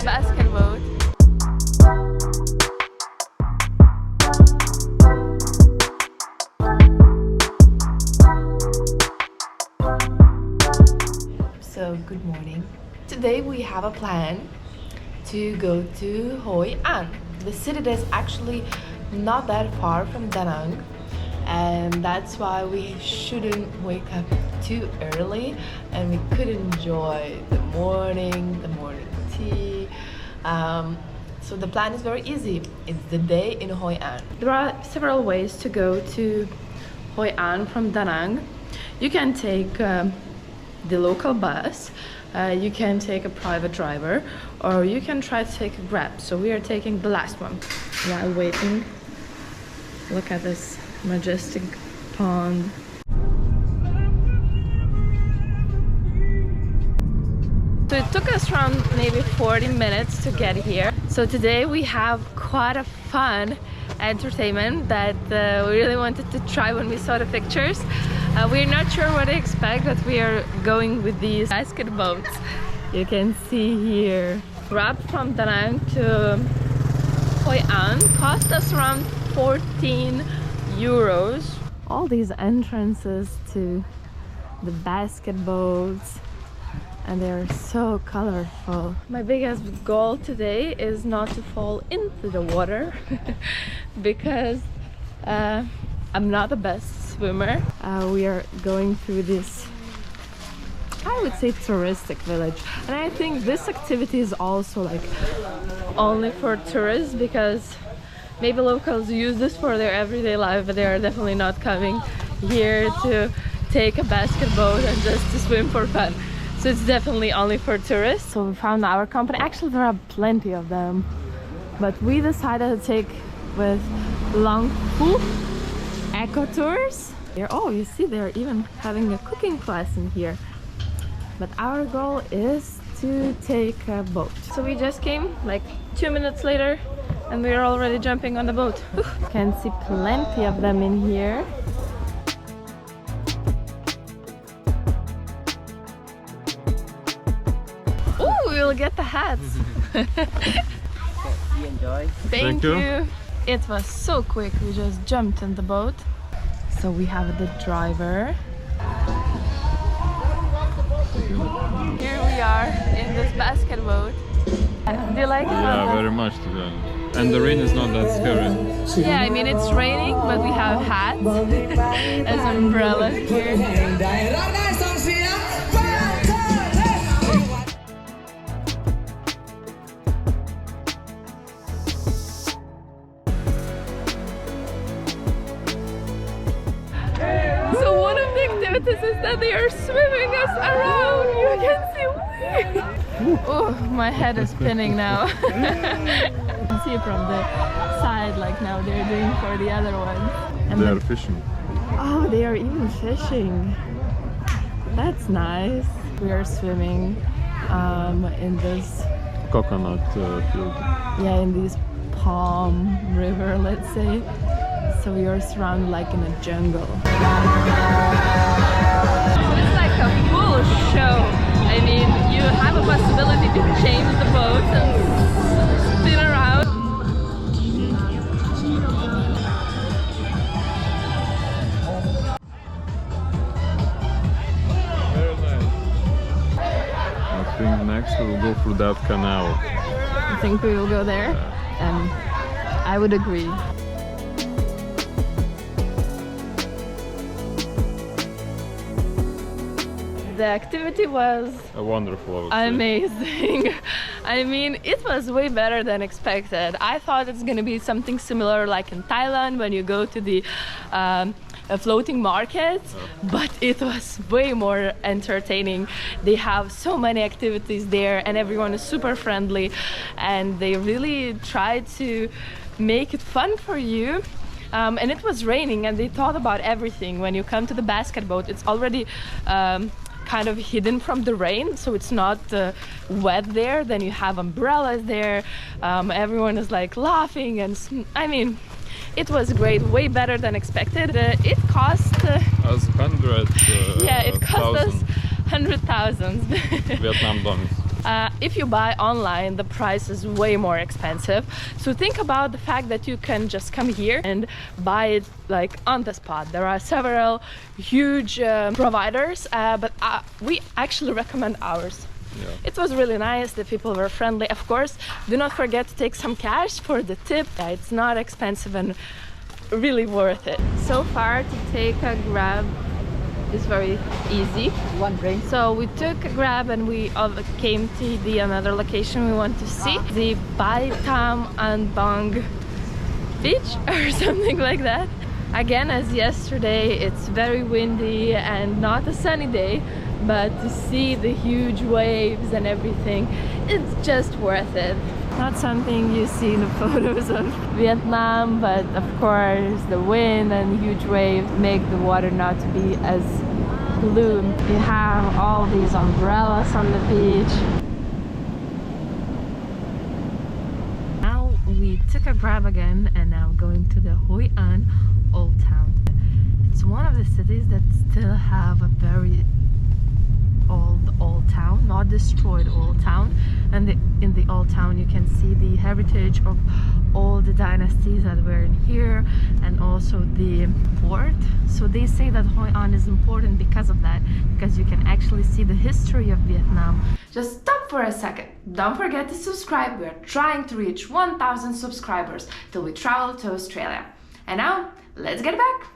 basket boat. So good morning. Today we have a plan to go to Hoi An, the city that's actually not that far from Da Nang, and that's why we shouldn't wake up too early and we could enjoy the morning tea. So the plan is very easy. It's the day in Hoi An. There are several ways to go to Hoi An from Da Nang. You can take the local bus, you can take a private driver, or you can try to take a Grab. So we are taking the last one. While waiting, look at this majestic pond. So it took us around maybe 40 minutes to get here. So today we have quite a fun entertainment that we really wanted to try when we saw the pictures. We're not sure what to expect, but we are going with these basket boats. You can see here. Grab from Da Nang to Hoi An cost us around 14 euros. All these entrances to the basket boats, and they're so colorful. My biggest goal today is not to fall into the water because I'm not the best swimmer. We are going through this, I would say, touristic village, and I think this activity is also like only for tourists because maybe locals use this for their everyday life, but they are definitely not coming here to take a basket boat and just to swim for fun. So it's definitely only for tourists. So we found our company. Actually, there are plenty of them, but we decided to take with Langfu Eco Tours. Here, oh, you see, they're even having a cooking class in here. But our goal is to take a boat. So we just came like 2 minutes later, and we're already jumping on the boat. Whew. You can see plenty of them in here. Oh, we'll get the hats. You enjoy. Thank you. It was so quick, we just jumped in the boat. So we have the driver. Here we are in this basket boat. Do you like it? Yeah, very much to be honest. And the rain is not that scary. Yeah, I mean it's raining, but we have hats as umbrellas here. So one of the activities is that they are swimming us around. You can see. Oh, my head is spinning now. You can see from the side, like now they're doing for the other one. And They are fishing. oh, they are even fishing. That's nice. We are swimming in this, Coconut field. yeah, in this palm river, let's say. So we are surrounded like in a jungle. So it's like a full show. I mean, you have a possibility to change the boat and spin around. Very nice. I think next we will go through that canal. I think we will go there, and I would agree. The activity was Wonderful, I would say. amazing. I mean, it was way better than expected. I thought it's gonna be something similar like in Thailand when you go to the floating market, but it was way more entertaining. They have so many activities there and everyone is super friendly, and they really tried to make it fun for you. And it was raining and they thought about everything. When you come to the basket boat, it's already kind of hidden from the rain, so it's not wet there. Then you have umbrellas there. Everyone is like laughing, and I mean, it was great, way better than expected. It cost As 100. yeah, it cost us thousand 100,000 Vietnam dollars. If you buy online, the price is way more expensive. So think about the fact that you can just come here and buy it like on the spot. There are several huge providers, but we actually recommend ours. Yeah. It was really nice, the people were friendly. Of course, do not forget to take some cash for the tip. It's not expensive and really worth it. So far, to take a Grab is very easy. One drink. So we took a Grab and we came to the another location we want to see, the Bai Tam and Bang beach or something like that. Again, as yesterday, it's very windy and not a sunny day, but to see the huge waves and everything, it's just worth it. Not something you see in the photos of Vietnam, but of course the wind and huge waves make the water not to be as blue. You have all these umbrellas on the beach. Now we took a Grab again and now going to the Hoi An Old Town. It's one of the cities that still have a very old town, not destroyed old town, and in the old town you can see the heritage of all the dynasties that were in here, and also the port. So they say that Hoi An is important because of that, because you can actually see the history of Vietnam. Just stop for a second. Don't forget to subscribe. We're trying to reach 1,000 subscribers till we travel to Australia. And now, let's get back.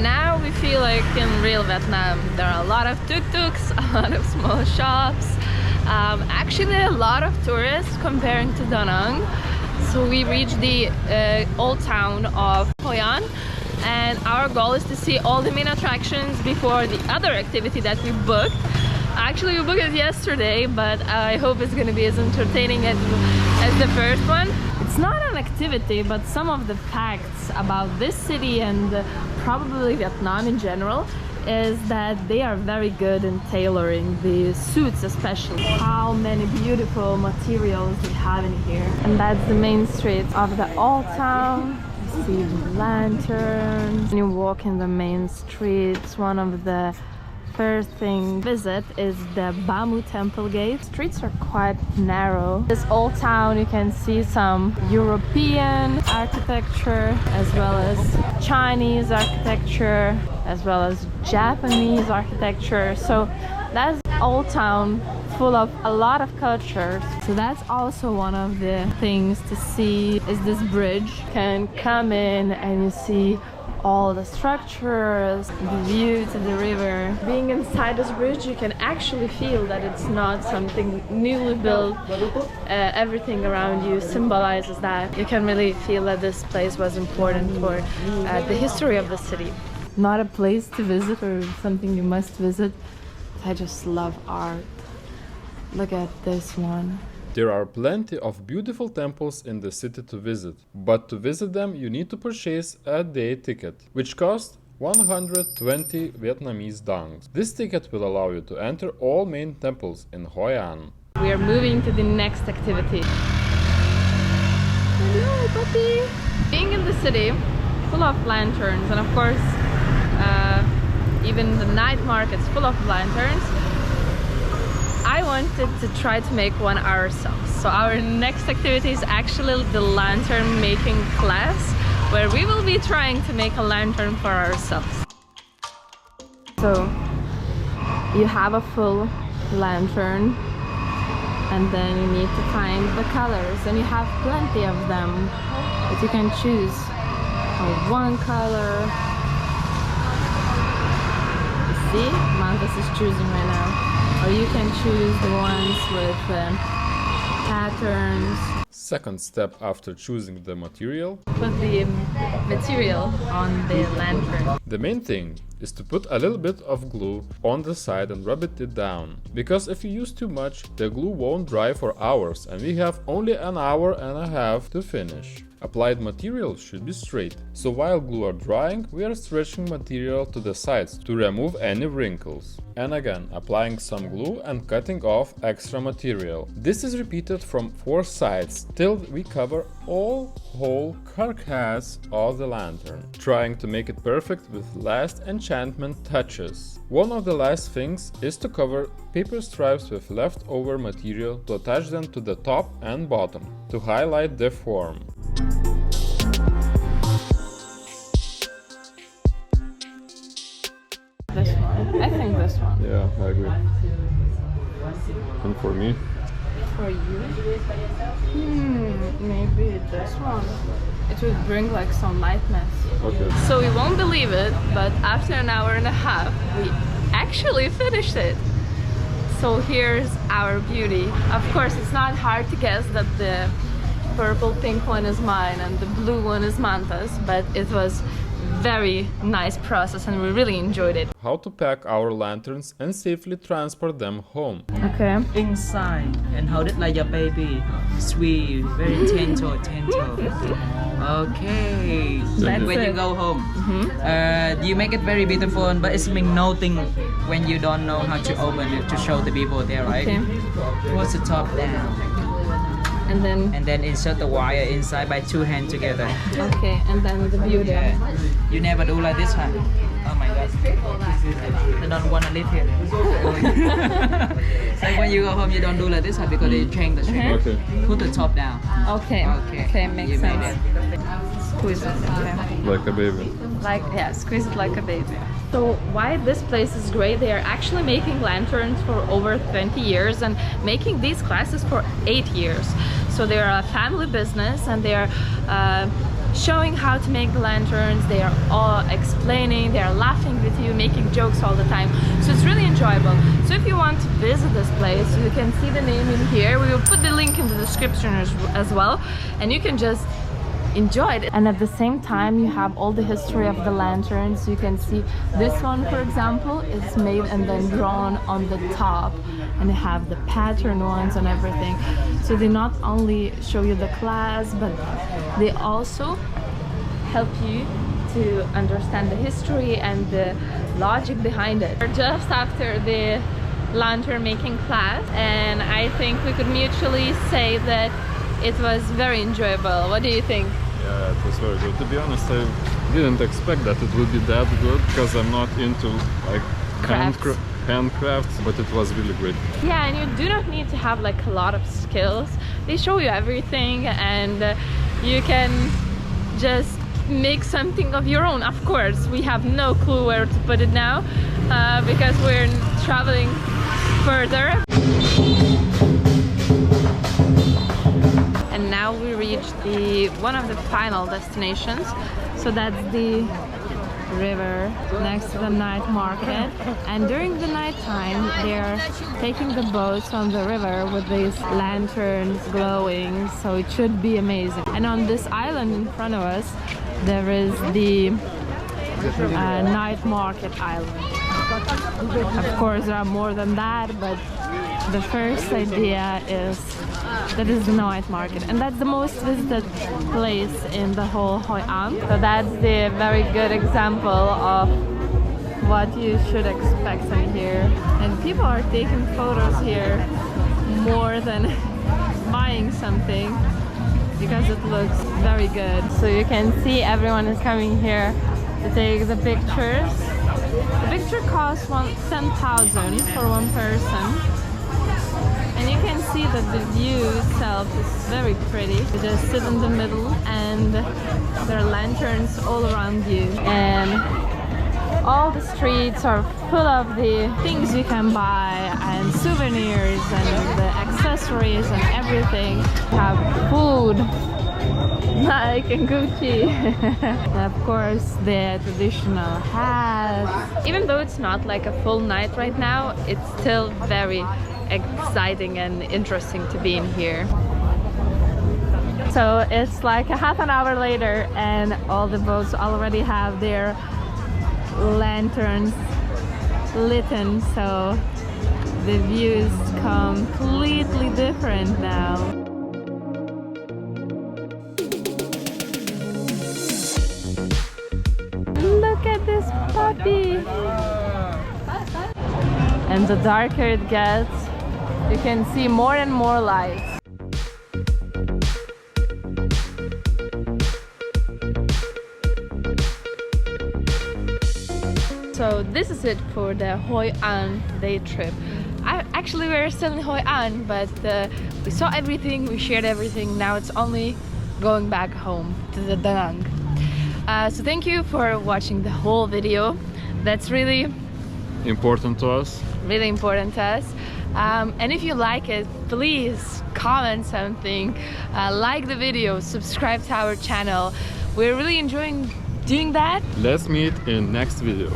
Now we feel like in real Vietnam. There are a lot of tuk-tuks, a lot of small shops, actually a lot of tourists comparing to Da Nang. So we reached the old town of Hoi An, and our goal is to see all the main attractions before the other activity that we booked. Actually, we booked it yesterday, but I hope it's going to be as entertaining as the first one. It's not an activity, but some of the facts about this city and probably Vietnam in general is that they are very good in tailoring the suits, especially. How many beautiful materials they have in here. And that's the main street of the old town. You see the lanterns. When you walk in the main streets, one of the first thing visit is the Bamboo Temple Gate. Streets are quite narrow. This old town, you can see some European architecture as well as Chinese architecture as well as Japanese architecture. So that's old town full of a lot of cultures. So that's also one of the things to see is this bridge. You can come in and you see all the structures, the view to the river. Being inside this bridge, you can actually feel that it's not something newly built. Everything around you symbolizes that. You can really feel that this place was important for the history of the city. Not a place to visit or something you must visit. I just love art. Look at this one. There are plenty of beautiful temples in the city to visit, but to visit them you need to purchase a day ticket, which costs 120 Vietnamese dongs. This ticket will allow you to enter all main temples in Hoi An. We are moving to the next activity. Hello, puppy! Being in the city, full of lanterns, and of course, even the night market's full of lanterns, I wanted to try to make one ourselves. So our next activity is actually the lantern making class, where we will be trying to make a lantern for ourselves. So you have a full lantern and then you need to find the colors, and you have plenty of them that you can choose. One color. You see, Mantas is choosing right now. Or you can choose the ones with patterns. Second step after choosing the material. Put the material on the lantern. The main thing is to put a little bit of glue on the side and rub it down. Because if you use too much, the glue won't dry for hours, and we have only an hour and a half to finish. Applied material should be straight, so while glue are drying, we are stretching material to the sides to remove any wrinkles. And again, applying some glue and cutting off extra material. This is repeated from 4 sides minutes till we cover all whole carcass of the lantern, trying to make it perfect with last enchantment touches. One of the last things is to cover paper stripes with leftover material to attach them to the top and bottom to highlight their form. This one. I think this one. Yeah, I agree. And for me? For you? Maybe this one. It would bring like some lightness. Okay. So you won't believe it, but after an hour and a half, we actually finished it. So here's our beauty. Of course, it's not hard to guess that the purple pink one is mine and the blue one is Manta's, but it was very nice process and we really enjoyed it. How to pack our lanterns and safely transport them home. Okay. Inside and hold it like your baby. Sweet, very gentle. Okay. That's when it. you go home, you make it very beautiful, but it's mean nothing when you don't know how to open it to show the people there, right? Okay. What's the top down? And then insert the wire inside by two hands together. okay, and then the beauty. Yeah. You never do like this, huh? Oh my god. I don't want to live here. Like when you go home, you don't do like this, huh? Because they change the shape. Okay. Put the top down. Okay. Okay, makes You made sense. Squeeze it. Okay. Like a baby. Like, yeah, squeeze it like a baby. So why this place is great, they are actually making lanterns for over 20 years and making these classes for 8 years. So they are a family business and they are showing how to make the lanterns, they are all explaining, they are laughing with you, making jokes all the time. So it's really enjoyable. So if you want to visit this place, you can see the name in here. We will put the link in the description as well, and you can just enjoy it. And at the same time you have all the history of the lanterns. You can see this one, for example, is made and then drawn on the top, and they have the pattern ones and everything. So they not only show you the class, but they also help you to understand the history and the logic behind it. We're just after the lantern making class, and I think we could mutually say that it was very enjoyable. What do you think? Yeah, it was very good. To be honest, I didn't expect that it would be that good because I'm not into like handcrafts, but it was really great. Yeah, and you do not need to have like a lot of skills. They show you everything, and you can just make something of your own. Of course, we have no clue where to put it now because we're traveling further. And now we reached one of the final destinations. So that's the river next to the night market, and during the night time they're taking the boats on the river with these lanterns glowing, so it should be amazing. And on this island in front of us there is the night market island. Of course there are more than that, but the first idea is that is the night market, and that's the most visited place in the whole Hoi An. So that's the very good example of what you should expect in here. And people are taking photos here more than buying something because it looks very good. So you can see everyone is coming here to take the pictures. The picture costs 10,000 for one person. And you can see that the view itself is very pretty. You just sit in the middle and there are lanterns all around you. And all the streets are full of the things you can buy and souvenirs and the accessories and everything. You have food, Nike and Gucci. And of course the traditional hats. Even though it's not like a full night right now, it's still very exciting and interesting to be in here. So it's like a half an hour later and all the boats already have their lanterns lit, so the view is completely different now. Look at this puppy! And the darker it gets, you can see more and more lights. this is it for the Hoi An day trip. Actually, we're still in Hoi An, but we saw everything, we shared everything. Now it's only going back home to the Da Nang. So thank you for watching the whole video. That's really Important to us. really important to us. And if you like it, please comment something, like the video, subscribe to our channel. We're really enjoying doing that. Let's meet in next video.